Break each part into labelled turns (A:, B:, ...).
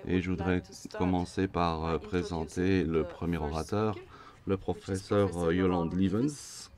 A: Et je voudrais commencer par présenter le premier orateur, le professeur Yolande Lievens,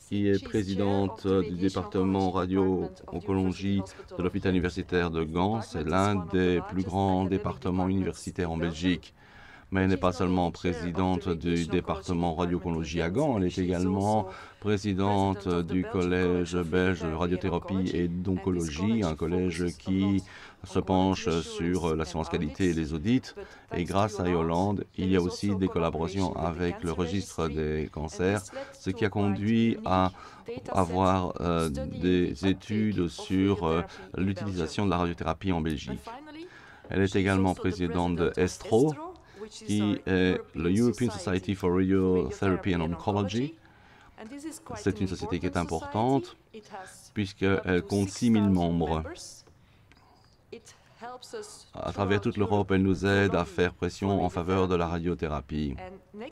A: qui est présidente du département radio-oncologie de l'hôpital universitaire de Gand. C'est l'un des plus grands départements universitaires en Belgique. Mais elle n'est pas seulement présidente du département radio-oncologie à Gand, elle est également présidente du collège belge de radiothérapie et d'oncologie, un collège qui se penche sur l'assurance qualité et les audits. Et grâce à Yolande, il y a aussi des collaborations avec le registre des cancers, ce qui a conduit à avoir des études sur l'utilisation de la radiothérapie en Belgique. Elle est également présidente de ESTRO, qui est le European Society for Radiotherapy and Oncology. C'est une société qui est importante puisqu'elle compte 6000 membres. À travers toute l'Europe, elle nous aide à faire pression en faveur de la radiothérapie.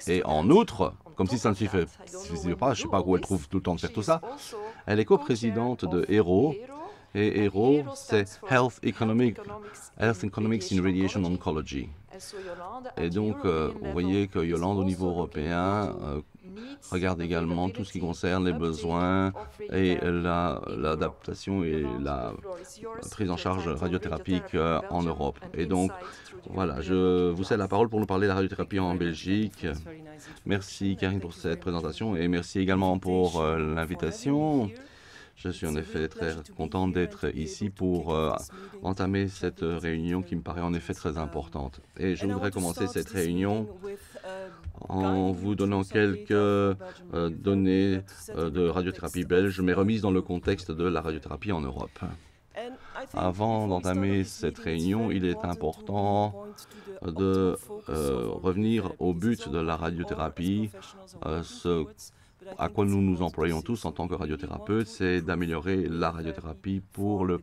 A: Et en outre, comme si ça ne suffisait pas, je ne sais pas où elle trouve tout le temps de faire tout ça, elle est coprésidente de HERO. Et HERO, c'est Health Economics in Radiation Oncology. Et donc, vous voyez que Yolande, au niveau européen, regarde également tout ce qui concerne les besoins et l'adaptation et la prise en charge radiothérapique en Europe. Et donc, voilà, je vous cède la parole pour nous parler de la radiothérapie en Belgique. Merci Karine pour cette présentation et merci également pour l'invitation. Je suis en effet très content d'être ici pour entamer cette réunion qui me paraît en effet très importante. Et je voudrais commencer cette réunion en vous donnant quelques données de radiothérapie belge, mais remises dans le contexte de la radiothérapie en Europe. Avant d'entamer cette réunion, il est important de revenir au but de la radiothérapie. À quoi nous nous employons tous en tant que radiothérapeutes, c'est d'améliorer la radiothérapie pour le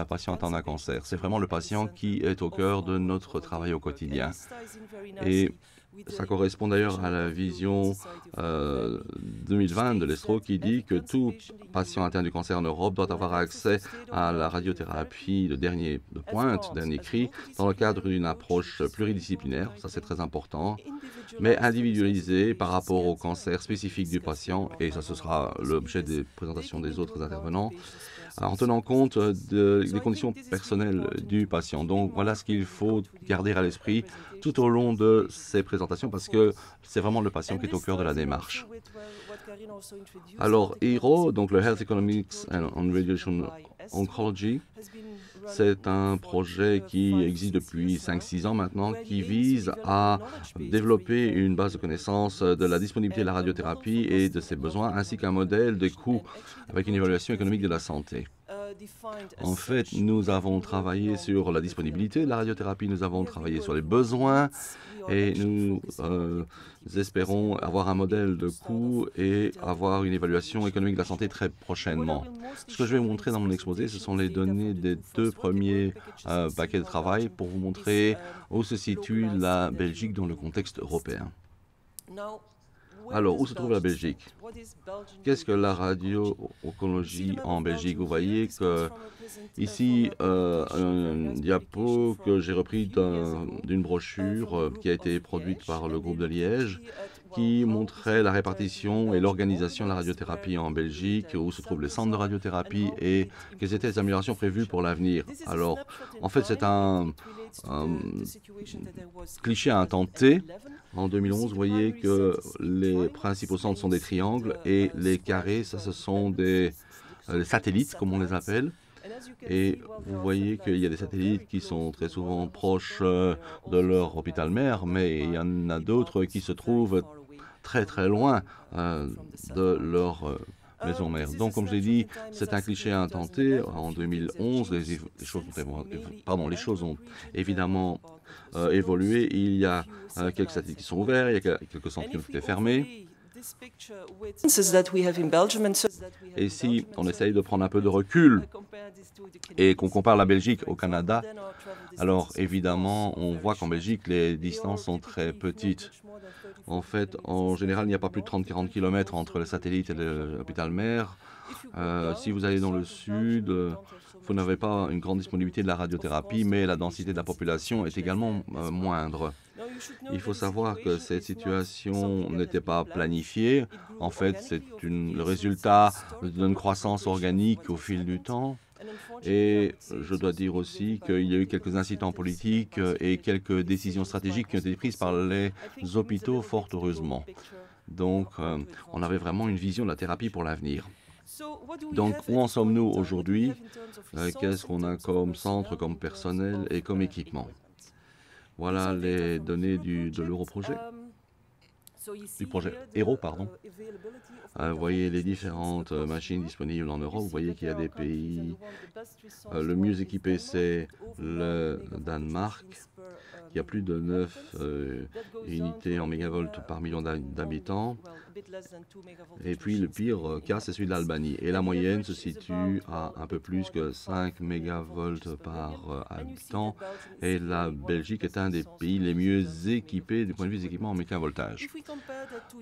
A: patient atteint d'un cancer. C'est vraiment le patient qui est au cœur de notre travail au quotidien. Et ça correspond d'ailleurs à la vision 2020 de l'ESTRO qui dit que tout patient atteint du cancer en Europe doit avoir accès à la radiothérapie de pointe, dernier cri, dans le cadre d'une approche pluridisciplinaire, ça c'est très important, mais individualisée par rapport au cancer spécifique du patient, et ça ce sera l'objet des présentations des autres intervenants, en tenant compte des conditions personnelles du patient. Donc voilà ce qu'il faut garder à l'esprit tout au long de ces présentations parce que c'est vraiment le patient qui est au cœur de la démarche. Alors, HERO, donc le Health Economics and Radiation Oncology, c'est un projet qui existe depuis 5-6 ans maintenant, qui vise à développer une base de connaissances de la disponibilité de la radiothérapie et de ses besoins, ainsi qu'un modèle de coûts avec une évaluation économique de la santé. En fait, nous avons travaillé sur la disponibilité de la radiothérapie, nous avons travaillé sur les besoins et nous espérons avoir un modèle de coût et avoir une évaluation économique de la santé très prochainement. Ce que je vais vous montrer dans mon exposé, ce sont les données des 2 premiers paquets de travail pour vous montrer où se situe la Belgique dans le contexte européen. Alors, où se trouve la Belgique? Qu'est-ce que la radio-oncologie en Belgique? Vous voyez que ici, un diapo que j'ai repris d'une brochure qui a été produite par le groupe de Liège, qui montrait la répartition et l'organisation de la radiothérapie en Belgique, où se trouvent les centres de radiothérapie et quelles étaient les améliorations prévues pour l'avenir. Alors, en fait, c'est un cliché à un temps T. En 2011, vous voyez que les principaux centres sont des triangles et les carrés, ça, ce sont des satellites, comme on les appelle. Et vous voyez qu'il y a des satellites qui sont très souvent proches de leur hôpital mère, mais il y en a d'autres qui se trouvent très très loin de leur maison mère. Donc, comme je l'ai dit, c'est un cliché intenté. En 2011, les choses ont évidemment évolué. Il y a quelques satellites qui sont ouverts, il y a quelques centres qui ont été fermés. Et si on essaye de prendre un peu de recul et qu'on compare la Belgique au Canada, alors évidemment, on voit qu'en Belgique, les distances sont très petites. En fait, en général, il n'y a pas plus de 30-40 km entre le satellite et l'hôpital mère. Si vous allez dans le sud, vous n'avez pas une grande disponibilité de la radiothérapie, mais la densité de la population est également moindre. Il faut savoir que cette situation n'était pas planifiée. En fait, c'est le résultat d'une croissance organique au fil du temps. Et je dois dire aussi qu'il y a eu quelques incidents politiques et quelques décisions stratégiques qui ont été prises par les hôpitaux, fort heureusement. Donc, on avait vraiment une vision de la thérapie pour l'avenir. Donc, où en sommes-nous aujourd'hui? Qu'est-ce qu'on a comme centre, comme personnel et comme équipement? Voilà les données de l'Europrojet, du projet Héros, pardon. Vous voyez les différentes machines disponibles en Europe. Vous voyez qu'il y a des pays. Le mieux équipé, c'est le Danemark, qui a plus de 9 unités en mégavolt par million d'habitants. Et puis le pire cas, c'est celui de l'Albanie. Et la moyenne se situe à un peu plus que 5 mégavolt par habitant. Et la Belgique est un des pays les mieux équipés du point de vue des équipements en mégavoltage.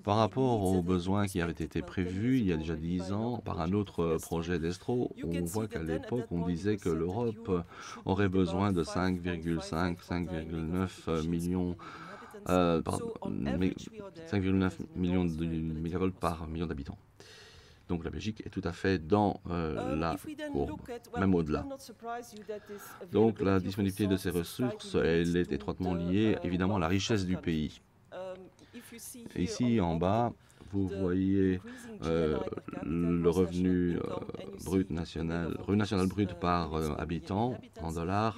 A: Par rapport aux besoins qui avaient été prévus il y a déjà 10 ans par un autre projet d'Estro, on voit qu'à l'époque, on disait que l'Europe aurait besoin de 5,9 millions 5,9 millions de mégavolt par million d'habitants. Donc la Belgique est tout à fait dans la courbe, même au-delà. Donc la disponibilité de ces ressources, elle est étroitement liée évidemment à la richesse du pays. Ici en bas, vous voyez le revenu brut national brut par habitant en dollars,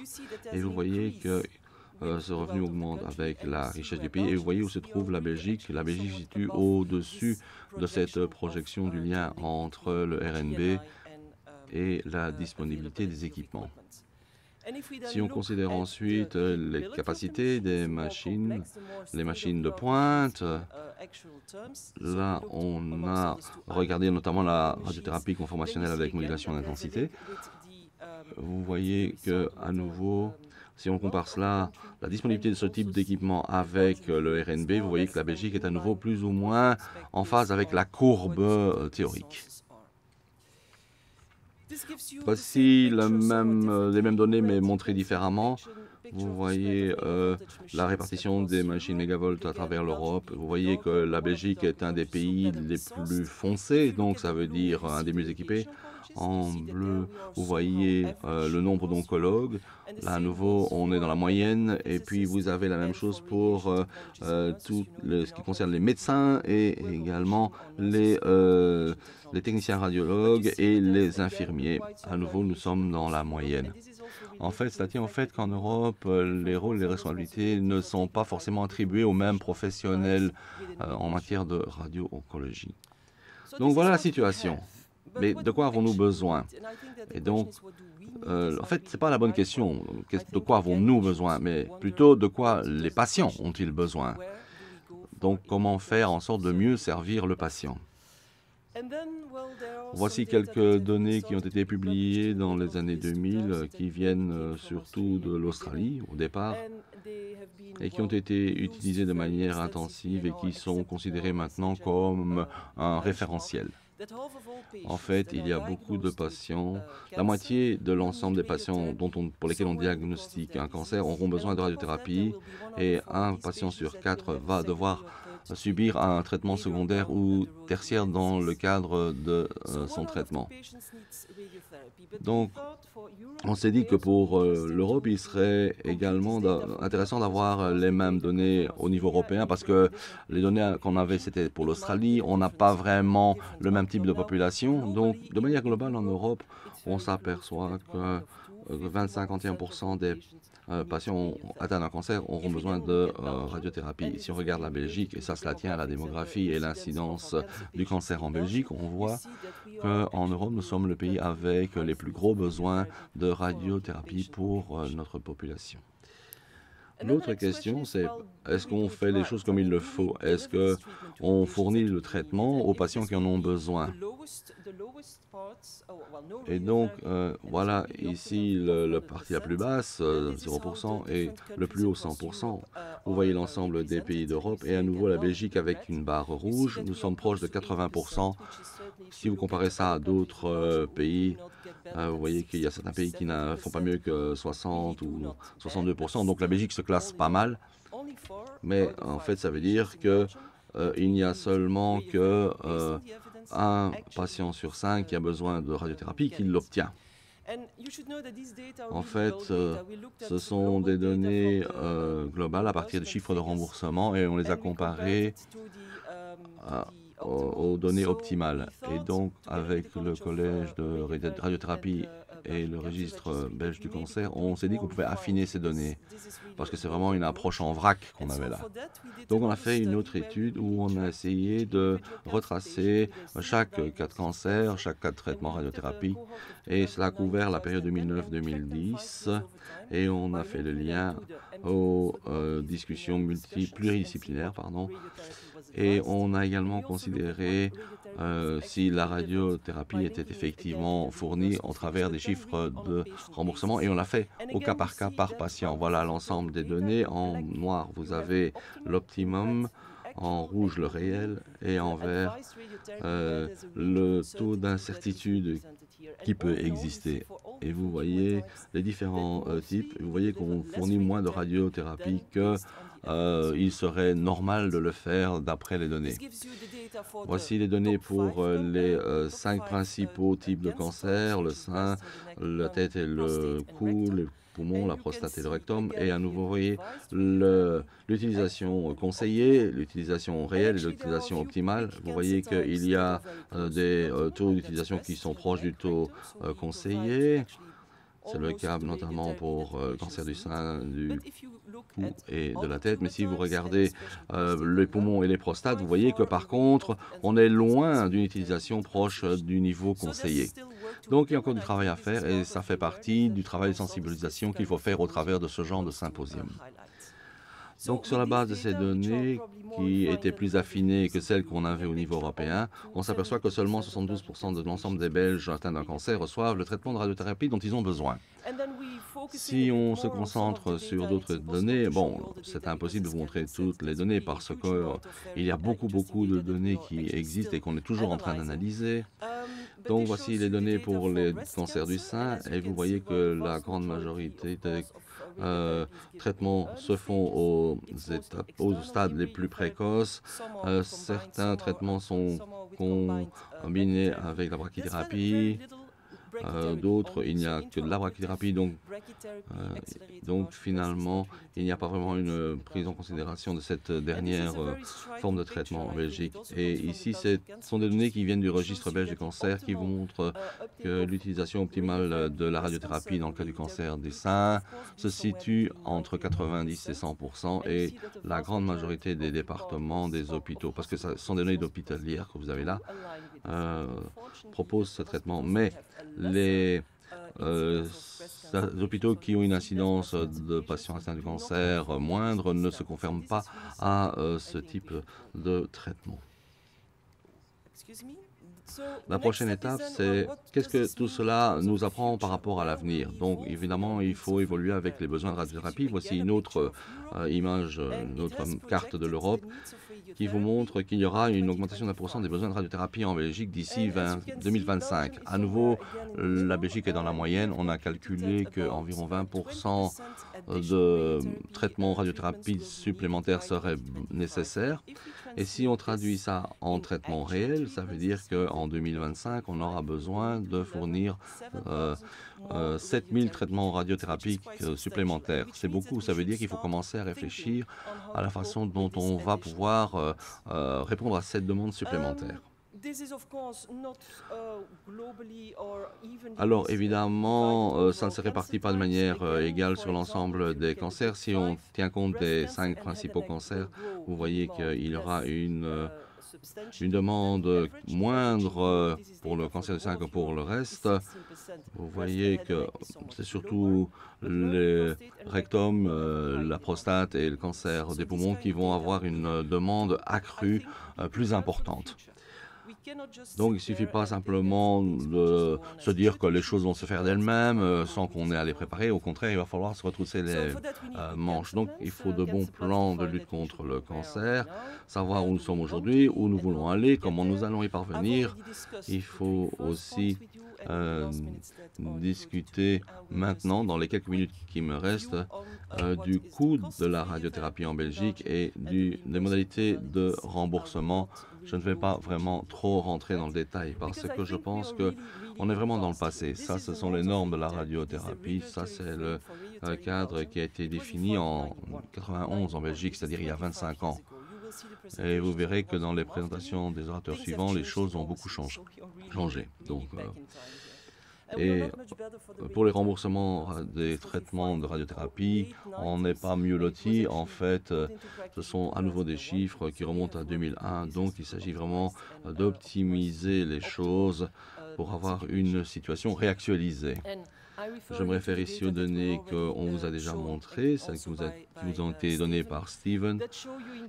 A: et vous voyez que ce revenu augmente avec la richesse du pays. Et vous voyez où se trouve la Belgique. La Belgique se situe au-dessus de cette projection du lien entre le RNB et la disponibilité des équipements. Si on considère ensuite les capacités des machines, les machines de pointe, là on a regardé notamment la radiothérapie conformationnelle avec modulation d'intensité. Vous voyez que à nouveau, si on compare cela, la disponibilité de ce type d'équipement avec le RNB, vous voyez que la Belgique est à nouveau plus ou moins en phase avec la courbe théorique. Voici les mêmes données mais montrées différemment. Vous voyez la répartition des machines mégavolt à travers l'Europe. Vous voyez que la Belgique est un des pays les plus foncés, donc ça veut dire un des mieux équipés. En bleu, vous voyez le nombre d'oncologues. Là, à nouveau, on est dans la moyenne. Et puis, vous avez la même chose pour tout ce qui concerne les médecins et également les techniciens radiologues et les infirmiers. À nouveau, nous sommes dans la moyenne. En fait, cela tient au fait qu'en Europe, les rôles et les responsabilités ne sont pas forcément attribués aux mêmes professionnels en matière de radio-oncologie. Donc, voilà la situation. Mais de quoi avons-nous besoin? Et donc, en fait, ce n'est pas la bonne question. De quoi avons-nous besoin? Mais plutôt de quoi les patients ont-ils besoin? Donc, comment faire en sorte de mieux servir le patient? Voici quelques données qui ont été publiées dans les années 2000, qui viennent surtout de l'Australie au départ, et qui ont été utilisées de manière intensive et qui sont considérées maintenant comme un référentiel. En fait, il y a beaucoup de patients, la moitié de l'ensemble des patients pour lesquels on diagnostique un cancer auront besoin de radiothérapie, et un patient sur 4 va devoir subir un traitement secondaire ou tertiaire dans le cadre de son traitement. Donc, on s'est dit que pour l'Europe, il serait également intéressant d'avoir les mêmes données au niveau européen, parce que les données qu'on avait, c'était pour l'Australie. On n'a pas vraiment le même type de population. Donc, de manière globale, en Europe, on s'aperçoit que 25-51% des patients atteints d'un cancer auront besoin de radiothérapie. Si on regarde la Belgique, et ça, cela tient à la démographie et l'incidence du cancer en Belgique, on voit qu'en Europe, nous sommes le pays avec les plus gros besoins de radiothérapie pour notre population. L'autre question, c'est est-ce qu'on fait les choses comme il le faut? Est-ce qu'on fournit le traitement aux patients qui en ont besoin? Et donc, voilà, ici, la partie la plus basse, 0%, et le plus haut, 100%. Vous voyez l'ensemble des pays d'Europe, et à nouveau la Belgique avec une barre rouge. Nous sommes proches de 80%. Si vous comparez ça à d'autres pays, vous voyez qu'il y a certains pays qui ne font pas mieux que 60 ou 62%. Donc la Belgique se classe pas mal. Mais en fait, ça veut dire que il n'y a seulement que un patient sur 5 qui a besoin de radiothérapie qui l'obtient. En fait, ce sont des données globales à partir des chiffres de remboursement et on les a comparés aux données optimales. Et donc, avec le collège de radiothérapie et le registre belge du cancer, on s'est dit qu'on pouvait affiner ces données parce que c'est vraiment une approche en vrac qu'on avait là. Donc, on a fait une autre étude où on a essayé de retracer chaque cas de cancer, chaque cas de traitement radiothérapie et cela a couvert la période 2009-2010 et on a fait le lien aux discussions pluridisciplinaires, et on a également considéré si la radiothérapie était effectivement fournie au travers des chiffres de remboursement et on l'a fait au cas par patient. Voilà l'ensemble des données. En noir, vous avez l'optimum, en rouge, le réel et en vert, le taux d'incertitude qui peut exister. Et vous voyez les différents types. Vous voyez qu'on fournit moins de radiothérapie que il serait normal de le faire d'après les données. Voici les données pour les 5 principaux types de cancer, le sein, la tête et le cou, les poumons, la prostate et le rectum. Et à nouveau, vous voyez l'utilisation conseillée, l'utilisation réelle et l'utilisation optimale. Vous voyez qu'il y a des taux d'utilisation qui sont proches du taux conseillé. C'est le cas notamment pour le cancer du sein, du cou et de la tête. Mais si vous regardez les poumons et les prostates, vous voyez que par contre, on est loin d'une utilisation proche du niveau conseillé. Donc il y a encore du travail à faire et ça fait partie du travail de sensibilisation qu'il faut faire au travers de ce genre de symposium. Donc sur la base de ces données qui étaient plus affinées que celles qu'on avait au niveau européen, on s'aperçoit que seulement 72% de l'ensemble des Belges atteints d'un cancer reçoivent le traitement de radiothérapie dont ils ont besoin. Si on se concentre sur d'autres données, bon, c'est impossible de vous montrer toutes les données parce qu'il y a beaucoup de données qui existent et qu'on est toujours en train d'analyser. Donc voici les données pour les cancers du sein et vous voyez que la grande majorité des traitements se font aux stades les plus précoces. Certains traitements sont combinés avec la brachythérapie. D'autres, il n'y a que de la brachythérapie, donc finalement, il n'y a pas vraiment une prise en considération de cette dernière forme de traitement en Belgique. Et ici, ce sont des données qui viennent du registre belge du cancer qui vous montrent que l'utilisation optimale de la radiothérapie dans le cas du cancer des seins se situe entre 90 et 100% et la grande majorité des départements, des hôpitaux, parce que ce sont des données d'hospitalières que vous avez là, proposent ce traitement. Mais les hôpitaux qui ont une incidence de patients atteints du cancer moindre ne se conforment pas à ce type de traitement. La prochaine étape, c'est qu'est-ce que tout cela nous apprend par rapport à l'avenir. Donc, évidemment, il faut évoluer avec les besoins de radiothérapie. Voici une autre image, une autre carte de l'Europe qui vous montre qu'il y aura une augmentation d'1% des besoins de radiothérapie en Belgique d'ici 2025. À nouveau, la Belgique est dans la moyenne. On a calculé qu'environ 20% de traitements radiothérapie supplémentaires seraient nécessaires. Et si on traduit ça en traitement réel, ça veut dire qu'en 2025, on aura besoin de fournir 7000 traitements radiothérapiques supplémentaires. C'est beaucoup, ça veut dire qu'il faut commencer à réfléchir à la façon dont on va pouvoir répondre à cette demande supplémentaire. Alors évidemment, ça ne se répartit pas de manière égale sur l'ensemble des cancers. Si on tient compte des 5 principaux cancers, vous voyez qu'il y aura une une demande moindre pour le cancer du sein que pour le reste. Vous voyez que c'est surtout le rectum, la prostate et le cancer des poumons qui vont avoir une demande accrue plus importante. Donc, il ne suffit pas simplement de se dire que les choses vont se faire d'elles-mêmes sans qu'on ait à les préparer. Au contraire, il va falloir se retrousser les manches. Donc, il faut de bons plans de lutte contre le cancer, savoir où nous sommes aujourd'hui, où nous voulons aller, comment nous allons y parvenir. Il faut aussi discuter maintenant, dans les quelques minutes qui me restent, du coût de la radiothérapie en Belgique et des modalités de remboursement. Je ne vais pas vraiment trop rentrer dans le détail parce que je pense qu'on est vraiment dans le passé. Ça, ce sont les normes de la radiothérapie. Ça, c'est le cadre qui a été défini en 91 en Belgique, c'est-à-dire il y a 25 ans. Et vous verrez que dans les présentations des orateurs suivants, les choses ont beaucoup changé. Donc, et pour les remboursements des traitements de radiothérapie, on n'est pas mieux loti. En fait, ce sont à nouveau des chiffres qui remontent à 2001. Donc, il s'agit vraiment d'optimiser les choses pour avoir une situation réactualisée. Je me réfère ici aux données qu'on vous a déjà montrées, celles qui vous ont été données par Steven,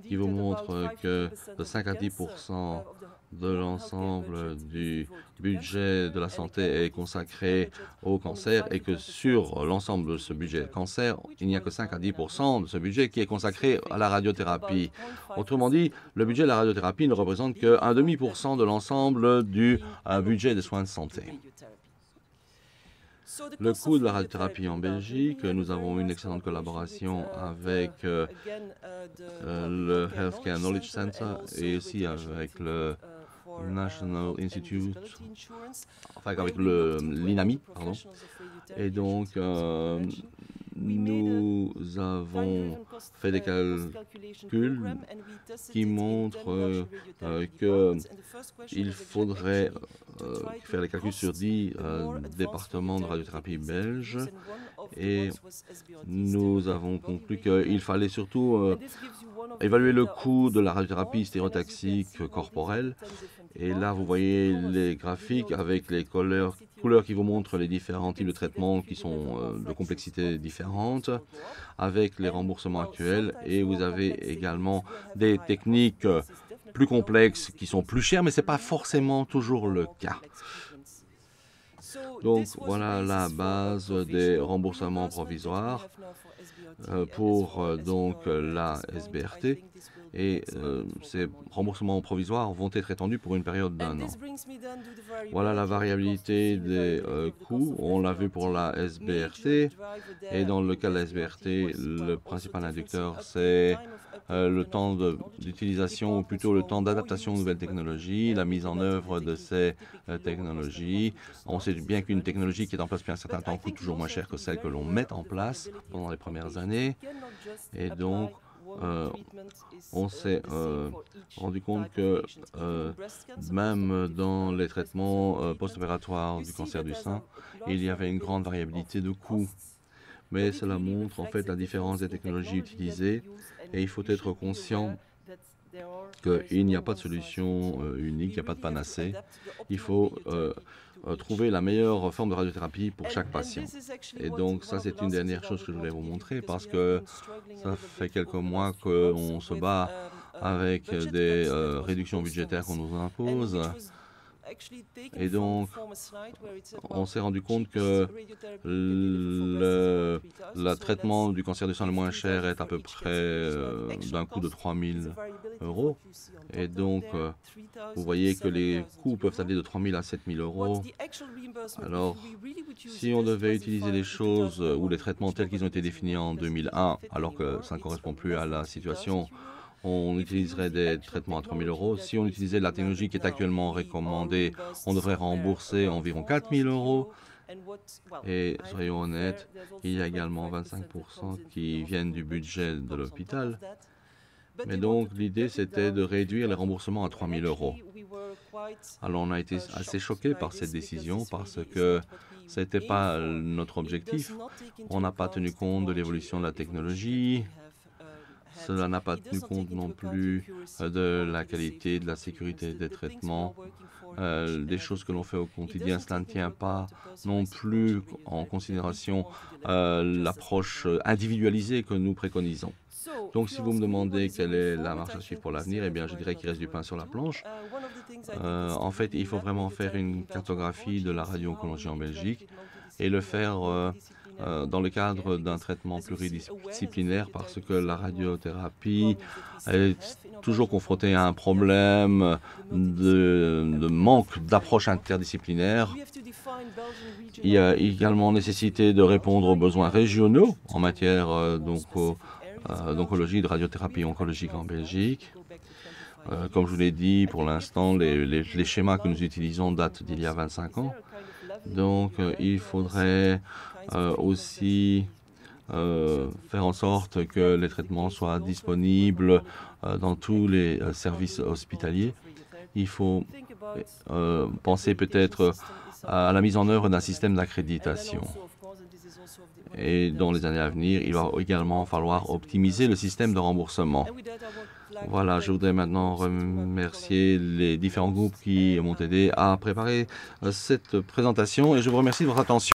A: qui vous montrent que de 5 à 10% de l'ensemble du budget de la santé est consacré au cancer et que sur l'ensemble de ce budget cancer, il n'y a que 5 à 10% de ce budget qui est consacré à la radiothérapie. Autrement dit, le budget de la radiothérapie ne représente que 1,5% de l'ensemble du budget des soins de santé. Le coût de la radiothérapie en Belgique, nous avons une excellente collaboration avec le Healthcare Knowledge Center et aussi avec le National Institute, enfin avec l'INAMI, pardon. Et donc, nous avons fait des calculs qui montrent qu'il faudrait faire les calculs sur 10 départements de radiothérapie belges et nous avons conclu qu'il fallait surtout évaluer le coût de la radiothérapie stéréotaxique corporelle. Et là, vous voyez les graphiques avec les couleurs qui vous montrent les différents types de traitements qui sont de complexité différente avec les remboursements actuels. Et vous avez également des techniques plus complexes qui sont plus chères, mais ce n'est pas forcément toujours le cas. Donc, voilà la base des remboursements provisoires pour donc la SBRT. Et ces remboursements provisoires vont être étendus pour une période d'1 an. Voilà la variabilité des coûts. On l'a vu pour la SBRT. Et dans le cas de la SBRT, le principal inducteur, c'est le temps d'utilisation, ou plutôt le temps d'adaptation aux nouvelles technologies, la mise en œuvre de ces technologies. On sait bien qu'une technologie qui est en place depuis un certain temps coûte toujours moins cher que celle que l'on met en place pendant les premières années. Et donc, on s'est rendu compte que même dans les traitements post-opératoires du cancer du sein, il y avait une grande variabilité de coûts. Mais cela montre en fait la différence des technologies utilisées et il faut être conscient qu'il n'y a pas de solution unique, il n'y a pas de panacée. Il faut trouver la meilleure forme de radiothérapie pour chaque patient. Et donc ça, c'est une dernière chose que je voulais vous montrer parce que ça fait quelques mois qu'on se bat avec des réductions budgétaires qu'on nous impose. Et donc, on s'est rendu compte que le traitement du cancer du sein le moins cher est à peu près d'un coût de 3 000 €. Et donc, vous voyez que les coûts peuvent aller de 3 000 à 7 000 €. Alors, si on devait utiliser les choses ou les traitements tels qu'ils ont été définis en 2001, alors que ça ne correspond plus à la situation, on utiliserait des traitements à 3 000 €. Si on utilisait la technologie qui est actuellement recommandée, on devrait rembourser environ 4 000 €. Et soyons honnêtes, il y a également 25% qui viennent du budget de l'hôpital. Mais donc, l'idée, c'était de réduire les remboursements à 3 000 €. Alors, on a été assez choqués par cette décision parce que ce n'était pas notre objectif. On n'a pas tenu compte de l'évolution de la technologie. Cela n'a pas tenu compte non plus de la qualité, de la sécurité des traitements, des choses que l'on fait au quotidien. Cela ne tient pas non plus en considération l'approche individualisée que nous préconisons. Donc, si vous me demandez quelle est la marche à suivre pour l'avenir, eh bien, je dirais qu'il reste du pain sur la planche. En fait, il faut vraiment faire une cartographie de la radio-oncologie en Belgique et le faire dans le cadre d'un traitement pluridisciplinaire parce que la radiothérapie est toujours confrontée à un problème de manque d'approche interdisciplinaire. Il y a également nécessité de répondre aux besoins régionaux en matière d'oncologie, de radiothérapie oncologique en Belgique. Comme je vous l'ai dit, pour l'instant, les schémas que nous utilisons datent d'il y a 25 ans. Donc, il faudrait aussi faire en sorte que les traitements soient disponibles dans tous les services hospitaliers. Il faut penser peut-être à la mise en œuvre d'un système d'accréditation. Et dans les années à venir, il va également falloir optimiser le système de remboursement. Voilà, je voudrais maintenant remercier les différents groupes qui m'ont aidé à préparer cette présentation et je vous remercie de votre attention.